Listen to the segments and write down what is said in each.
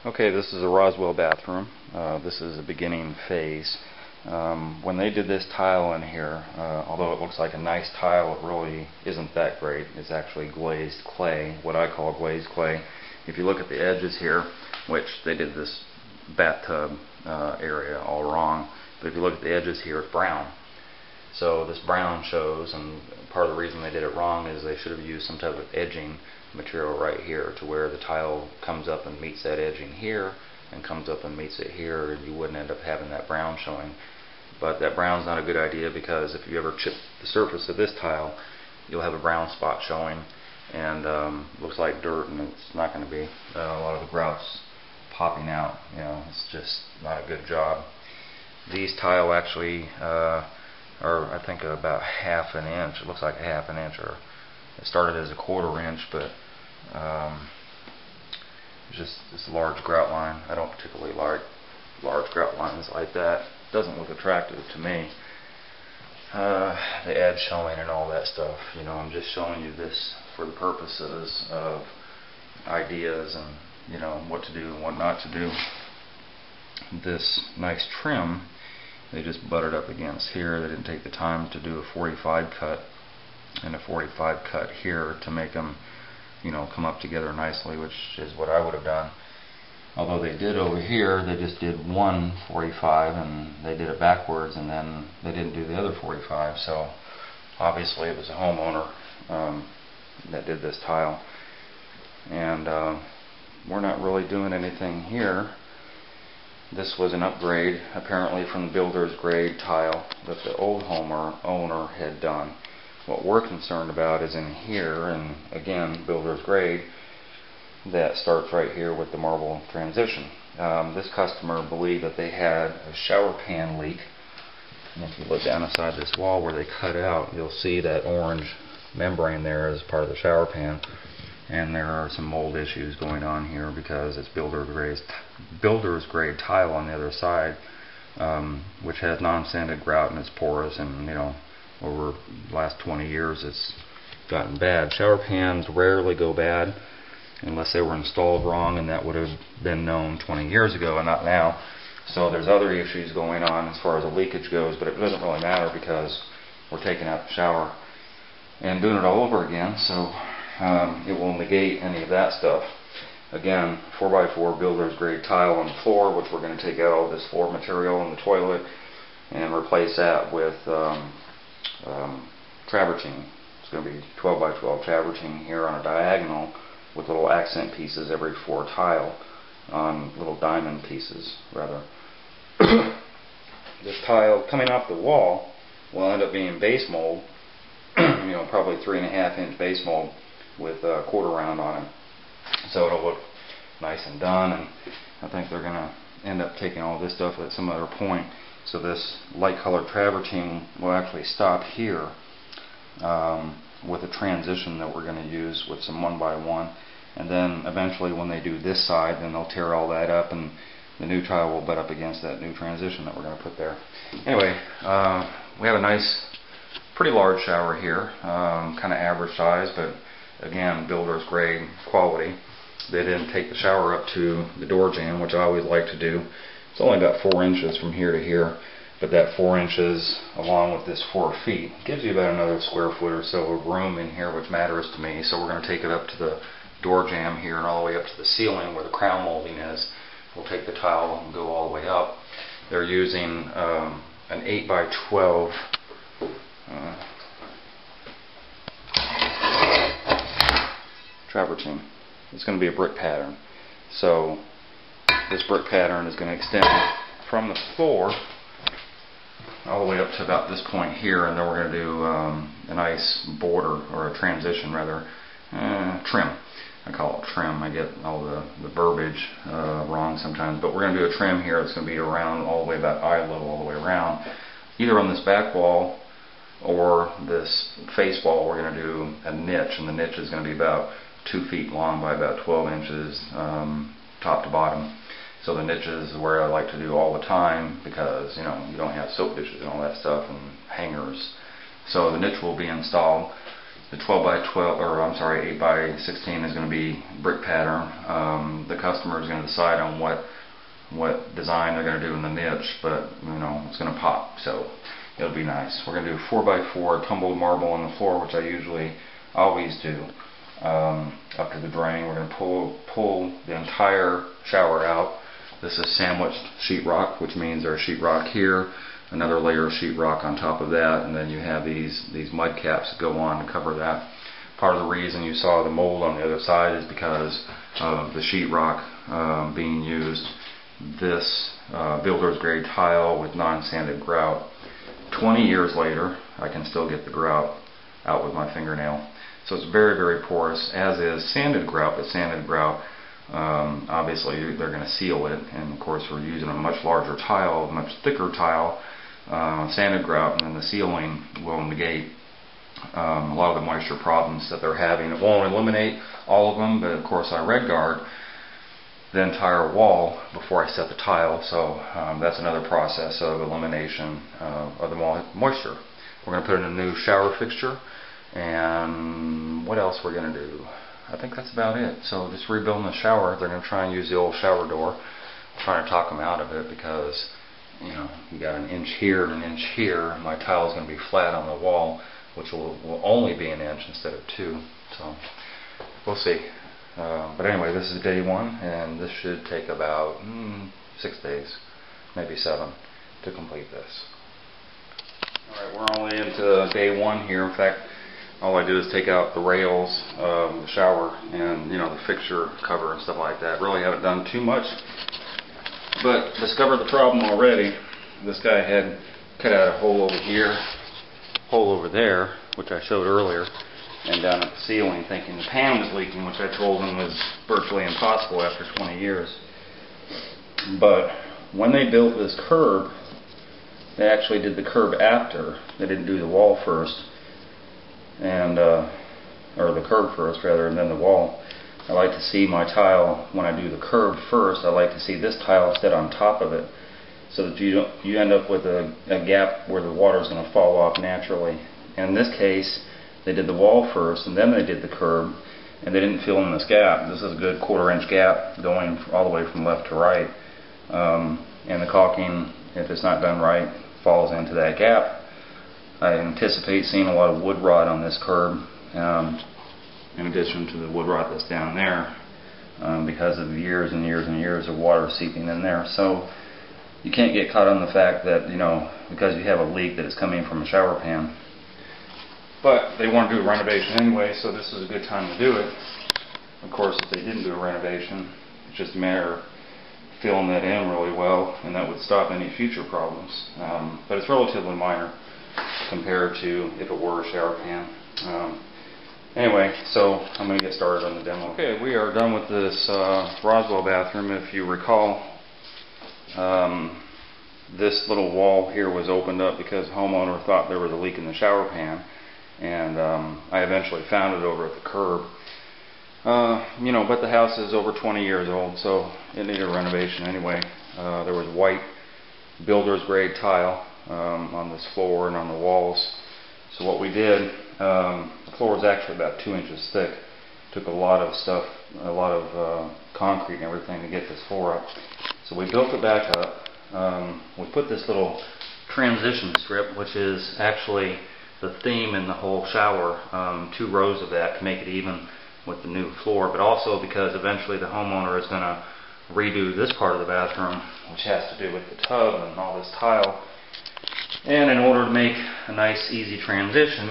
Okay, this is a Roswell bathroom. This is a beginning phase. When they did this tile in here, although it looks like a nice tile, it really isn't that great. It's actually glazed clay, what I call glazed clay. If you look at the edges here, which they did this bathtub area all wrong, but if you look at the edges here, it's brown. So this brown shows, and part of the reason they did it wrong is they should have used some type of edging material right here to where the tile comes up and meets that edging here and comes up and meets it here, and you wouldn't end up having that brown showing. But that brown's not a good idea, because if you ever chip the surface of this tile, you'll have a brown spot showing, and looks like dirt, and it's not going to be a lot of the grouts popping out. You know, it's just not a good job. These tile actually are, I think, about half an inch. It looks like a half an inch, or it started as a 1/4 inch, but it's just this large grout line. I don't particularly like large grout lines like that. It doesn't look attractive to me. The edge showing and all that stuff. You know, I'm just showing you this for the purposes of ideas and, you know, what to do and what not to do. This nice trim, they just butted up against here. They didn't take the time to do a 45 cut and a 45 cut here to make them, you know, come up together nicely, which is what I would have done. Although they did over here, they just did one 45 and they did it backwards, and then they didn't do the other 45. So obviously it was a homeowner that did this tile, and we're not really doing anything here. This was an upgrade apparently from the builder's grade tile that the old owner had done. What we're concerned about is in here, and again, builder's grade, that starts right here with the marble transition. This customer believed that they had a shower pan leak, and if you look down inside this wall where they cut out, you'll see that orange membrane there as part of the shower pan, and there are some mold issues going on here because it's builder's grade tile on the other side, which has non-sanded grout and it's porous, and, you know, over the last 20 years it's gotten bad. Shower pans rarely go bad unless they were installed wrong, and that would have been known 20 years ago and not now. So there's other issues going on as far as the leakage goes, but it doesn't really matter because we're taking out the shower and doing it all over again, so it will negate any of that stuff. Again, 4x4 builder's grade tile on the floor, which we're going to take out all this floor material in the toilet and replace that with travertine. It's going to be 12x12 travertine here on a diagonal with little accent pieces every 4 tile, little diamond pieces rather. This tile coming off the wall will end up being base mold, you know, probably 3.5 inch base mold with a 1/4 round on it. So it'll look nice and done, and I think they're going to end up taking all this stuff at some other point. So this light colored travertine will actually stop here with a transition that we're going to use with some 1x1, and then eventually when they do this side, then they'll tear all that up and the new tile will butt up against that new transition that we're going to put there. Anyway, we have a nice, pretty large shower here, kind of average size, but again, builder's grade quality. They didn't take the shower up to the door jamb, which I always like to do. It's only about 4 inches from here to here, but that 4 inches along with this 4 feet gives you about another square foot or so of room in here, which matters to me. So we're going to take it up to the door jamb here and all the way up to the ceiling where the crown molding is. We'll take the tile and go all the way up. They're using an 8x12 travertine. It's going to be a brick pattern. So this brick pattern is going to extend from the floor all the way up to about this point here, and then we're going to do a nice border, or a transition rather, trim. I call it trim. I get all the verbiage wrong sometimes, but we're going to do a trim here. It's going to be around all the way about eye level all the way around. Either on this back wall or this face wall, we're going to do a niche, and the niche is going to be about 2 feet long by about 12 inches top to bottom. So the niche is where I like to do all the time because, you know, you don't have soap dishes and all that stuff and hangers. So the niche will be installed, the 12 by 12, or I'm sorry, 8 by 16 is going to be brick pattern. The customer is going to decide on what design they're going to do in the niche, but you know, it's going to pop, so it'll be nice. We're going to do 4 by 4 tumbled marble on the floor, which I usually always do. Up to the drain, we're going to pull the entire shower out. This is sandwiched sheetrock, which means there's sheetrock here, another layer of sheetrock on top of that, and then you have these mud caps that go on to cover that. Part of the reason you saw the mold on the other side is because of the sheetrock being used. This builder's grade tile with non-sanded grout. 20 years later, I can still get the grout out with my fingernail. So it's very, very porous, as is sanded grout, but sanded grout, obviously they're going to seal it, and of course we're using a much larger tile, a much thicker tile, sanded grout, and then the sealing will negate a lot of the moisture problems that they're having. It won't eliminate all of them, but of course I red guard the entire wall before I set the tile, so that's another process of elimination of the moisture. We're going to put in a new shower fixture, and what else we're going to do? I think that's about it. So just rebuilding the shower. They're going to try and use the old shower door. I'm trying to talk them out of it because, you know, you got an inch here and an inch here, and my tile is going to be flat on the wall, which will only be an inch instead of 2. So we'll see. But anyway, this is day 1, and this should take about 6 days, maybe 7, to complete this. Alright, we're only into day 1 here. In fact, all I do is take out the rails of the shower and, you know, the fixture cover and stuff like that. Really haven't done too much, but discovered the problem already. This guy had cut out a hole over here, hole over there, which I showed earlier, and down at the ceiling, thinking the pan was leaking, which I told him was virtually impossible after 20 years. But when they built this curb, they actually did the curb after. They didn't do the wall first, and or the curb first rather, and then the wall. I like to see my tile, when I do the curb first, I like to see this tile sit on top of it, so that you end up with a gap where the water is going to fall off naturally. And in this case, they did the wall first, and then they did the curb, and they didn't fill in this gap. This is a good 1/4 inch gap going all the way from left to right, and the caulking, if it's not done right, falls into that gap. I anticipate seeing a lot of wood rot on this curb, in addition to the wood rot that's down there, because of years and years and years of water seeping in there. So you can't get caught on the fact that, you know, because you have a leak, that it's coming from a shower pan. But they want to do a renovation anyway, so this is a good time to do it. Of course, if they didn't do a renovation, it's just a matter of filling that in really well, and that would stop any future problems. But it's relatively minor compared to if it were a shower pan. Anyway, so I'm going to get started on the demo. Okay, we are done with this Roswell bathroom. If you recall, this little wall here was opened up because the homeowner thought there was a leak in the shower pan, and I eventually found it over at the curb. You know, but the house is over 20 years old, so it needed a renovation anyway. There was white builder's grade tile on this floor and on the walls. So what we did, the floor was actually about 2 inches thick. Took a lot of stuff, a lot of concrete and everything to get this floor up. So we built it back up. We put this little transition strip, which is actually the theme in the whole shower, 2 rows of that to make it even with the new floor, but also because eventually the homeowner is going to redo this part of the bathroom, which has to do with the tub and all this tile. And in order to make a nice easy transition,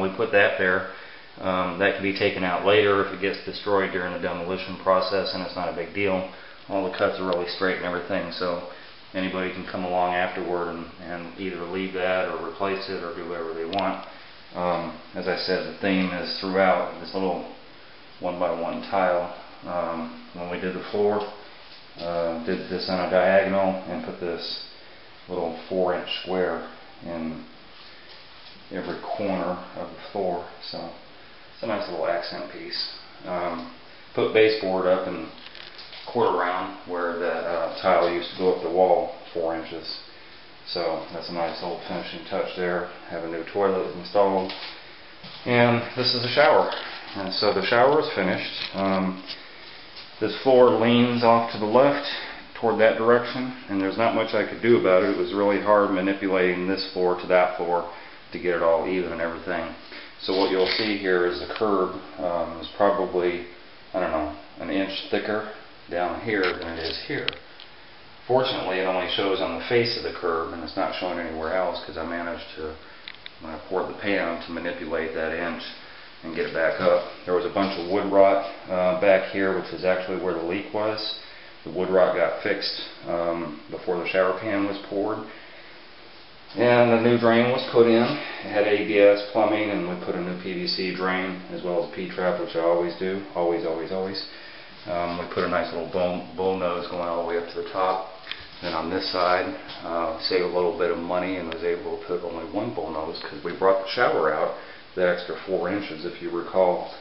we put that there. That can be taken out later if it gets destroyed during the demolition process, and it's not a big deal. All the cuts are really straight and everything, so anybody can come along afterward and either leave that or replace it or do whatever they want. As I said, the theme is throughout this little 1x1 tile. When we did the floor, did this on a diagonal and put this little 4-inch square in every corner of the floor. So it's a nice little accent piece. Put baseboard up in 1/4 round where that tile used to go up the wall 4 inches. So that's a nice little finishing touch there. Have a new toilet installed. And this is the shower. And so the shower is finished. This floor leans off to the left toward that direction, and there's not much I could do about it. It was really hard manipulating this floor to that floor to get it all even and everything. So what you'll see here is the curb is probably, I don't know, an inch thicker down here than it is here. Fortunately, it only shows on the face of the curb, and it's not showing anywhere else because I managed to, when I poured the paint on, to manipulate that inch and get it back up. There was a bunch of wood rot back here, which is actually where the leak was. The wood rot got fixed before the shower pan was poured. And a new drain was put in. It had ABS plumbing, and we put a new PVC drain as well as a P-trap, which I always do. Always, always, always. We put a nice little bull nose going all the way up to the top. Then on this side, saved a little bit of money and was able to put only one bull nose because we brought the shower out that extra 4 inches, if you recall.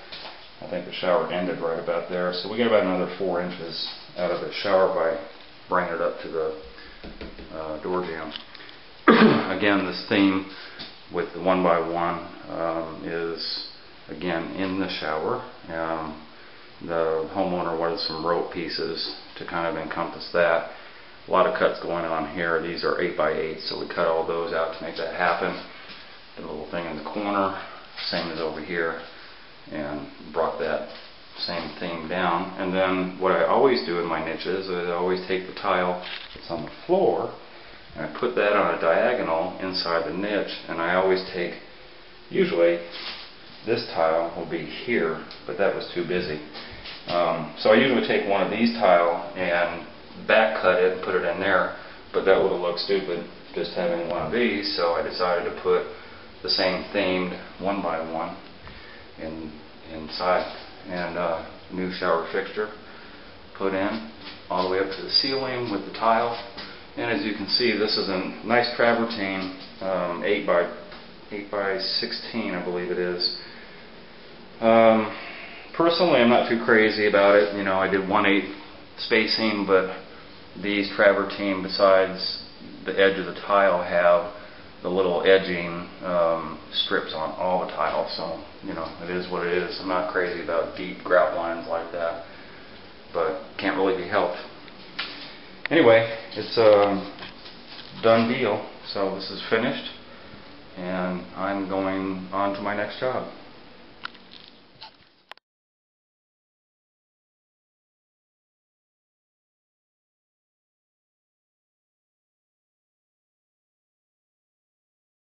I think the shower ended right about there. So we got about another 4 inches out of the shower by bringing it up to the door jamb. Again, this theme with the 1x1 is, again, in the shower. The homeowner wanted some rope pieces to kind of encompass that. A lot of cuts going on here. These are 8x8, so we cut all those out to make that happen. The little thing in the corner, same as over here, and brought that same theme down. And then what I always do in my niches is I always take the tile that's on the floor and I put that on a diagonal inside the niche, and I always take, usually this tile will be here, but that was too busy. So I usually take one of these tile and back cut it and put it in there, but that would have looked stupid just having one of these, so I decided to put the same themed 1x1 inside. And new shower fixture put in all the way up to the ceiling with the tile. And as you can see, this is a nice travertine 8x16, I believe it is. Personally, I'm not too crazy about it. You know, I did 1/8 spacing, but these travertine, besides the edge of the tile, have the little edging strips on all the tiles. So, you know, it is what it is. I'm not crazy about deep grout lines like that, but can't really be helped. Anyway, it's a done deal. So this is finished, and I'm going on to my next job.